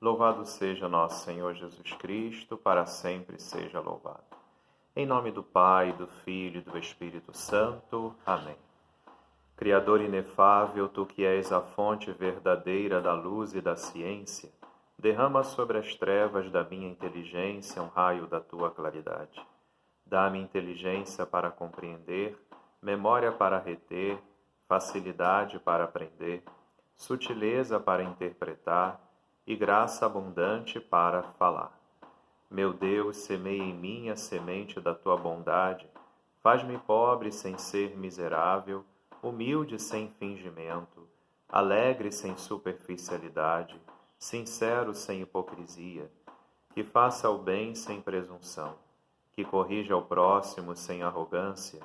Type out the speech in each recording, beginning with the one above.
Louvado seja nosso Senhor Jesus Cristo, para sempre seja louvado. Em nome do Pai, do Filho e do Espírito Santo. Amém. Criador inefável, Tu que és a fonte verdadeira da luz e da ciência, derrama sobre as trevas da minha inteligência um raio da Tua claridade. Dá-me inteligência para compreender, memória para reter, facilidade para aprender, sutileza para interpretar e graça abundante para falar. Meu Deus, semeia em mim a semente da Tua bondade, faz-me pobre sem ser miserável, humilde sem fingimento, alegre sem superficialidade, sincero sem hipocrisia, que faça o bem sem presunção, que corrija o próximo sem arrogância,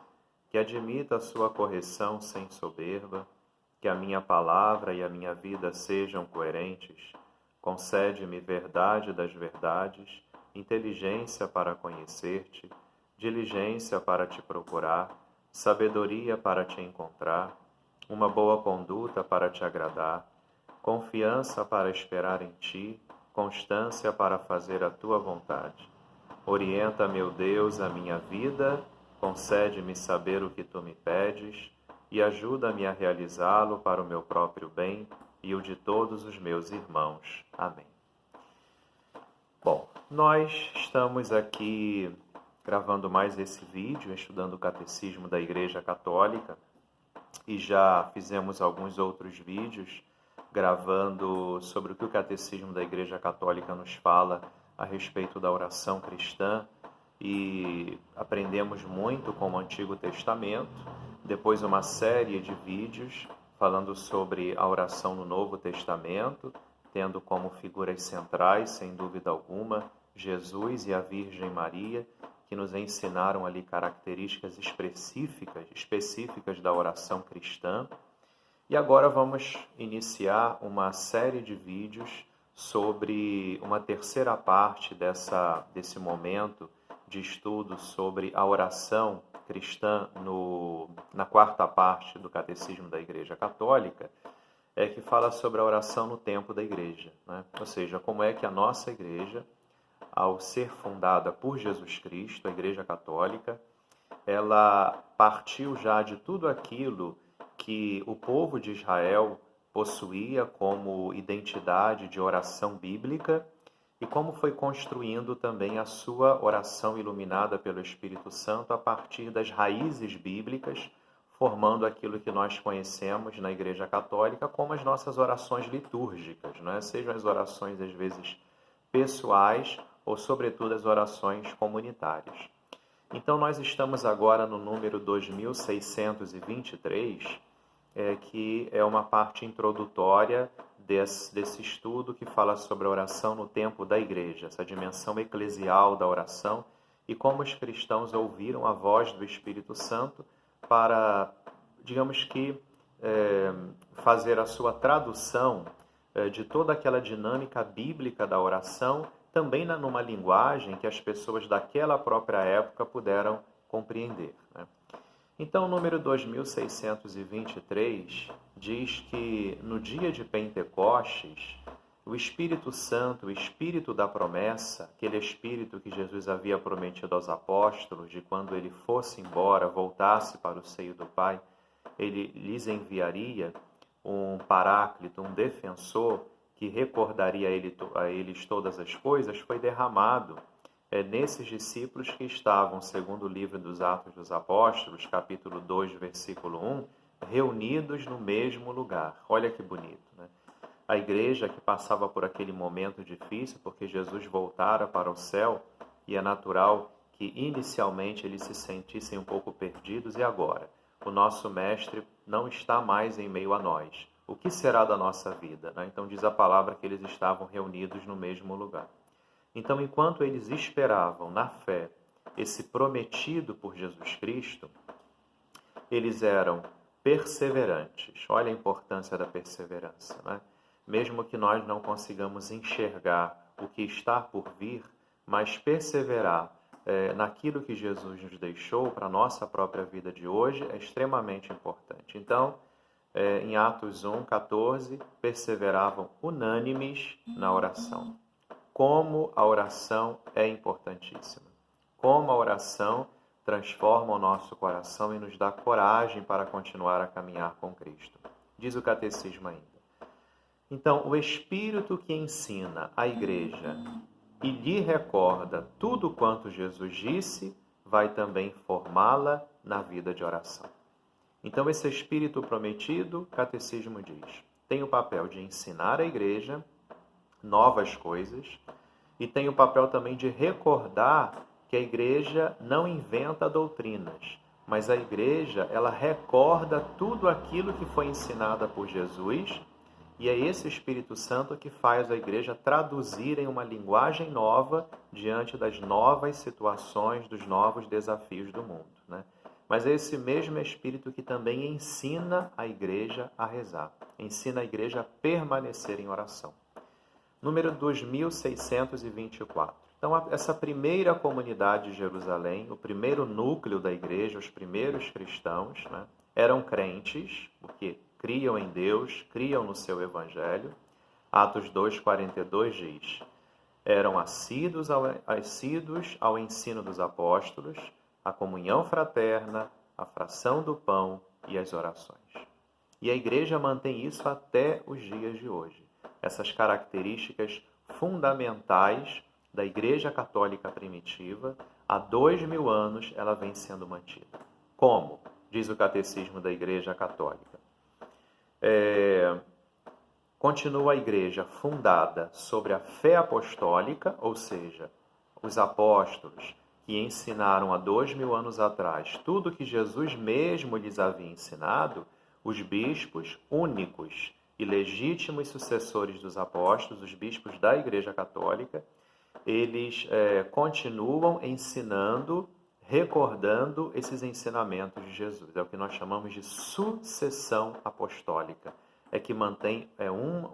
que admita a sua correção sem soberba, que a minha palavra e a minha vida sejam coerentes. Concede-me verdade das verdades, inteligência para conhecer-te, diligência para te procurar, sabedoria para te encontrar, uma boa conduta para te agradar, confiança para esperar em ti, constância para fazer a tua vontade. Orienta, meu Deus, a minha vida, concede-me saber o que tu me pedes e ajuda-me a realizá-lo para o meu próprio bem e o de todos os meus irmãos. Amém. Bom, nós estamos aqui gravando mais esse vídeo, estudando o Catecismo da Igreja Católica, e já fizemos alguns outros vídeos gravando sobre o que o Catecismo da Igreja Católica nos fala a respeito da oração cristã, e aprendemos muito com o Antigo Testamento. Depois uma série de vídeos falando sobre a oração no Novo Testamento, tendo como figuras centrais, sem dúvida alguma, Jesus e a Virgem Maria, que nos ensinaram ali características específicas da oração cristã. E agora vamos iniciar uma série de vídeos sobre uma terceira parte desse momento de estudo sobre a oração cristã na quarta parte do Catecismo da Igreja Católica, que fala sobre a oração no tempo da Igreja, né? Ou seja, como é que a nossa Igreja, ao ser fundada por Jesus Cristo, a Igreja Católica, ela partiu já de tudo aquilo que o povo de Israel possuía como identidade de oração bíblica e como foi construindo também a sua oração iluminada pelo Espírito Santo a partir das raízes bíblicas, formando aquilo que nós conhecemos na Igreja Católica como as nossas orações litúrgicas, né? Sejam as orações, às vezes, pessoais ou, sobretudo, as orações comunitárias. Então, nós estamos agora no número 2623, que é uma parte introdutória desse estudo que fala sobre a oração no tempo da Igreja, essa dimensão eclesial da oração e como os cristãos ouviram a voz do Espírito Santo para, digamos que, fazer a sua tradução de toda aquela dinâmica bíblica da oração, também numa linguagem que as pessoas daquela própria época puderam compreender, né? Então, o número 2623 diz que no dia de Pentecostes, o Espírito Santo, o Espírito da promessa, aquele Espírito que Jesus havia prometido aos apóstolos, de quando ele fosse embora, voltasse para o seio do Pai, ele lhes enviaria um paráclito, um defensor, que recordaria a eles todas as coisas, foi derramado nesses discípulos que estavam, segundo o livro dos Atos dos Apóstolos, capítulo 2, versículo 1, reunidos no mesmo lugar. Olha que bonito, né? A igreja que passava por aquele momento difícil, porque Jesus voltara para o céu, e é natural que inicialmente eles se sentissem um pouco perdidos. E agora? O nosso Mestre não está mais em meio a nós. O que será da nossa vida, né? Então diz a palavra que eles estavam reunidos no mesmo lugar. Então, enquanto eles esperavam na fé esse prometido por Jesus Cristo, eles eram perseverantes. Olha a importância da perseverança, né? Mesmo que nós não consigamos enxergar o que está por vir, mas perseverar naquilo que Jesus nos deixou para a nossa própria vida de hoje é extremamente importante. Então, em Atos 1:14, perseveravam unânimes na oração. Como a oração é importantíssima. Como a oração transforma o nosso coração e nos dá coragem para continuar a caminhar com Cristo. Diz o catecismo ainda. Então, o Espírito que ensina a Igreja e lhe recorda tudo quanto Jesus disse, vai também formá-la na vida de oração. Então, esse Espírito prometido, o catecismo diz, tem o papel de ensinar a Igreja novas coisas e tem o papel também de recordar que a Igreja não inventa doutrinas, mas a Igreja, ela recorda tudo aquilo que foi ensinada por Jesus, e é esse Espírito Santo que faz a Igreja traduzir em uma linguagem nova diante das novas situações, dos novos desafios do mundo, né? Mas é esse mesmo Espírito que também ensina a Igreja a rezar, ensina a Igreja a permanecer em oração. Número 2624. Então, essa primeira comunidade de Jerusalém, o primeiro núcleo da Igreja, os primeiros cristãos, né, eram crentes, porque criam em Deus, criam no seu Evangelho. Atos 2:42 diz, eram assíduos ao ensino dos apóstolos, a comunhão fraterna, a fração do pão e as orações. E a Igreja mantém isso até os dias de hoje. Essas características fundamentais da Igreja Católica primitiva, há 2000 anos ela vem sendo mantida. Como? Diz o Catecismo da Igreja Católica. Continua a Igreja fundada sobre a fé apostólica, ou seja, os apóstolos que ensinaram há 2000 anos atrás tudo que Jesus mesmo lhes havia ensinado, os bispos únicos e legítimos sucessores dos apóstolos, os bispos da Igreja Católica, eles continuam ensinando, recordando esses ensinamentos de Jesus. É o que nós chamamos de sucessão apostólica. É que mantém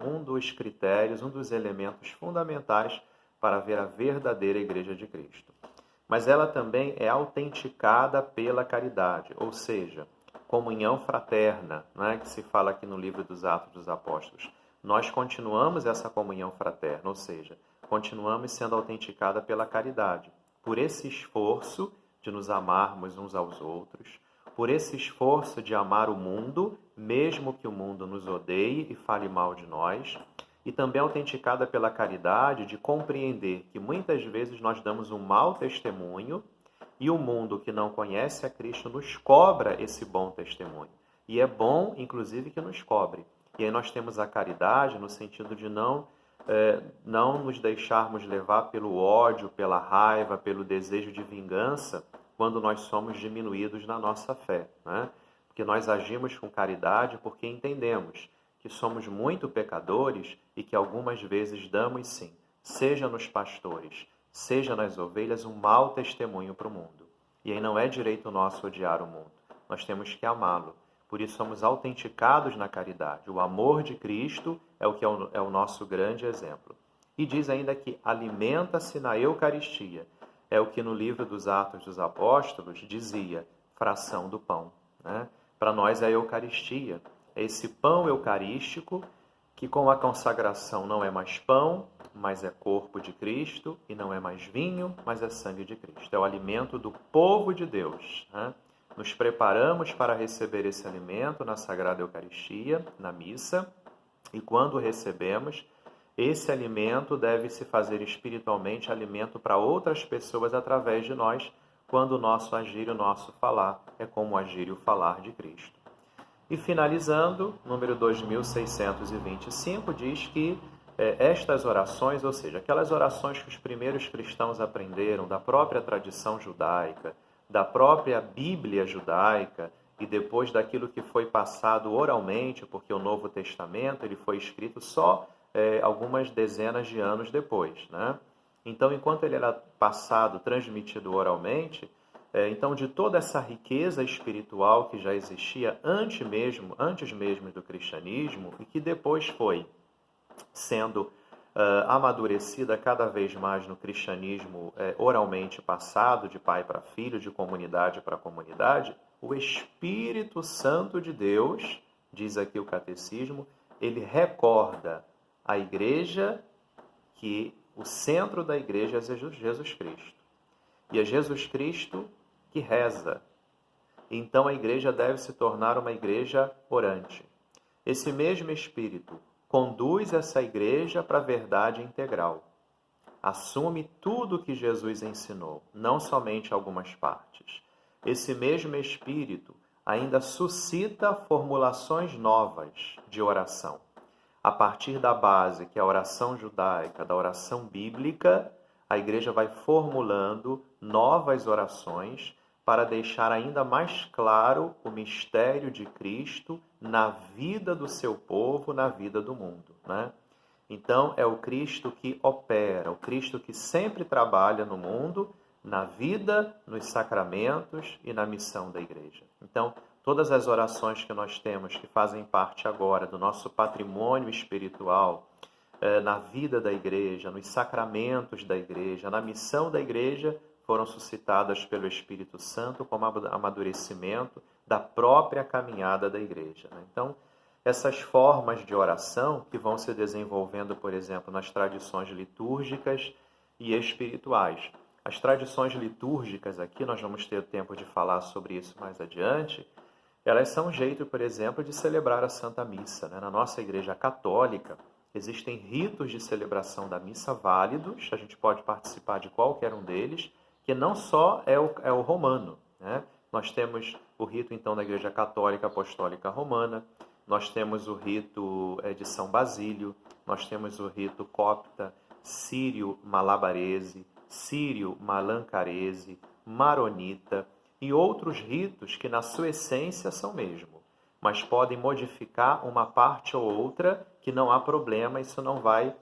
um dos critérios, um dos elementos fundamentais para ver a verdadeira Igreja de Cristo. Mas ela também é autenticada pela caridade, ou seja, comunhão fraterna, né, que se fala aqui no livro dos Atos dos Apóstolos. Nós continuamos essa comunhão fraterna, ou seja, continuamos sendo autenticada pela caridade, por esse esforço de nos amarmos uns aos outros, por esse esforço de amar o mundo, mesmo que o mundo nos odeie e fale mal de nós, e também autenticada pela caridade de compreender que muitas vezes nós damos um mau testemunho e o mundo que não conhece a Cristo nos cobra esse bom testemunho. E é bom, inclusive, que nos cobre. E aí nós temos a caridade no sentido de não nos deixarmos levar pelo ódio, pela raiva, pelo desejo de vingança, quando nós somos diminuídos na nossa fé, né? Porque nós agimos com caridade porque entendemos que somos muito pecadores e que algumas vezes damos, sim, seja nos pastores, seja nas ovelhas, um mau testemunho para o mundo. E aí não é direito nosso odiar o mundo. Nós temos que amá-lo. Por isso somos autenticados na caridade. O amor de Cristo é o nosso grande exemplo. E diz ainda que alimenta-se na Eucaristia. É o que no livro dos Atos dos Apóstolos dizia, fração do pão, né? Para nós é a Eucaristia. É esse pão eucarístico que com a consagração não é mais pão, mas é corpo de Cristo, e não é mais vinho, mas é sangue de Cristo. É o alimento do povo de Deus, né? Nos preparamos para receber esse alimento na Sagrada Eucaristia, na missa, e quando recebemos, esse alimento deve se fazer espiritualmente alimento para outras pessoas através de nós, quando o nosso agir e o nosso falar é como o agir e o falar de Cristo. E finalizando, número 2625 diz que estas orações, ou seja, aquelas orações que os primeiros cristãos aprenderam da própria tradição judaica, da própria Bíblia judaica e depois daquilo que foi passado oralmente, porque o Novo Testamento ele foi escrito só algumas dezenas de anos depois, né? Então, enquanto ele era passado, transmitido oralmente, então de toda essa riqueza espiritual que já existia antes mesmo do cristianismo e que depois foi sendo amadurecida cada vez mais no cristianismo oralmente passado, de pai para filho, de comunidade para comunidade, o Espírito Santo de Deus diz aqui o catecismo, ele recorda a igreja que o centro da igreja é Jesus Cristo. E é Jesus Cristo que reza. Então a igreja deve se tornar uma igreja orante. Esse mesmo Espírito conduz essa igreja para a verdade integral. Assume tudo o que Jesus ensinou, não somente algumas partes. Esse mesmo Espírito ainda suscita formulações novas de oração. A partir da base, que é a oração judaica, da oração bíblica, a igreja vai formulando novas orações para deixar ainda mais claro o mistério de Cristo na vida do seu povo, na vida do mundo, né? Então, é o Cristo que opera, o Cristo que sempre trabalha no mundo, na vida, nos sacramentos e na missão da igreja. Então, todas as orações que nós temos, que fazem parte agora do nosso patrimônio espiritual, na vida da igreja, nos sacramentos da igreja, na missão da igreja, foram suscitadas pelo Espírito Santo como amadurecimento da própria caminhada da igreja. Então, essas formas de oração que vão se desenvolvendo, por exemplo, nas tradições litúrgicas e espirituais. As tradições litúrgicas aqui, nós vamos ter tempo de falar sobre isso mais adiante, elas são um jeito, por exemplo, de celebrar a Santa Missa, né? Na nossa Igreja Católica, existem ritos de celebração da missa válidos, a gente pode participar de qualquer um deles, que não só é o romano, né? Nós temos o rito, então, da Igreja Católica Apostólica Romana, nós temos o rito de São Basílio, nós temos o rito copta, sírio malabarese, sírio malancarese, maronita e outros ritos que na sua essência são o mesmo, mas podem modificar uma parte ou outra que não há problema, isso não vai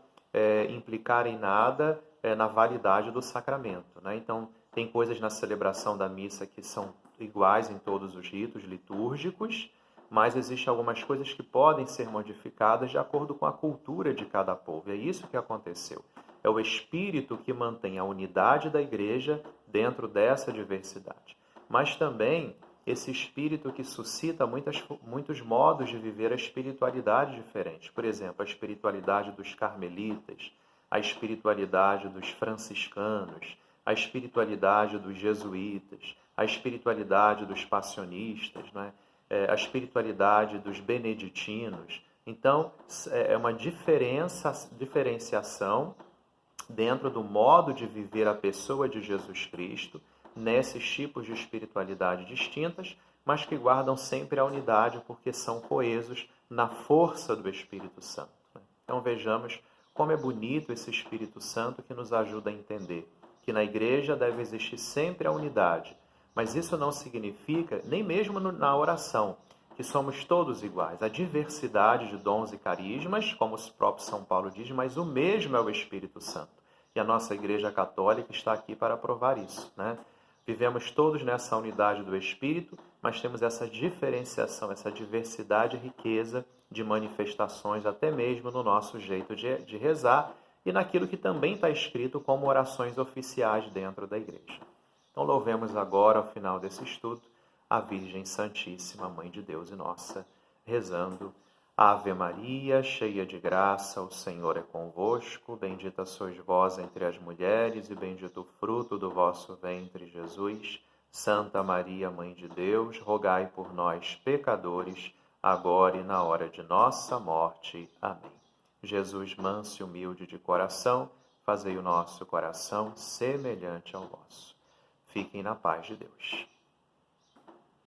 implicar em nada na validade do sacramento, né? Então, tem coisas na celebração da missa que são iguais em todos os ritos litúrgicos, mas existem algumas coisas que podem ser modificadas de acordo com a cultura de cada povo. E é isso que aconteceu. É o Espírito que mantém a unidade da igreja dentro dessa diversidade. Mas também esse Espírito que suscita muitos modos de viver a espiritualidade diferente. Por exemplo, a espiritualidade dos carmelitas, a espiritualidade dos franciscanos, a espiritualidade dos jesuítas, a espiritualidade dos passionistas, né? A espiritualidade dos beneditinos. Então, é uma diferenciação dentro do modo de viver a pessoa de Jesus Cristo, nesses tipos de espiritualidade distintas, mas que guardam sempre a unidade, porque são coesos na força do Espírito Santo. Então, vejamos como é bonito esse Espírito Santo que nos ajuda a entender que na igreja deve existir sempre a unidade, mas isso não significa, nem mesmo na oração, que somos todos iguais. A diversidade de dons e carismas, como o próprio São Paulo diz, mas o mesmo é o Espírito Santo. E a nossa Igreja Católica está aqui para provar isso, né? Vivemos todos nessa unidade do Espírito, mas temos essa diferenciação, essa diversidade e riqueza de manifestações, até mesmo no nosso jeito de rezar e naquilo que também está escrito como orações oficiais dentro da Igreja. Então, louvemos agora, ao final desse estudo, a Virgem Santíssima, Mãe de Deus e nossa, rezando: Ave Maria, cheia de graça, o Senhor é convosco, bendita sois vós entre as mulheres e bendito o fruto do vosso ventre, Jesus. Santa Maria, Mãe de Deus, rogai por nós, pecadores, agora e na hora de nossa morte. Amém. Jesus, manso e humilde de coração, fazei o nosso coração semelhante ao vosso. Fiquem na paz de Deus.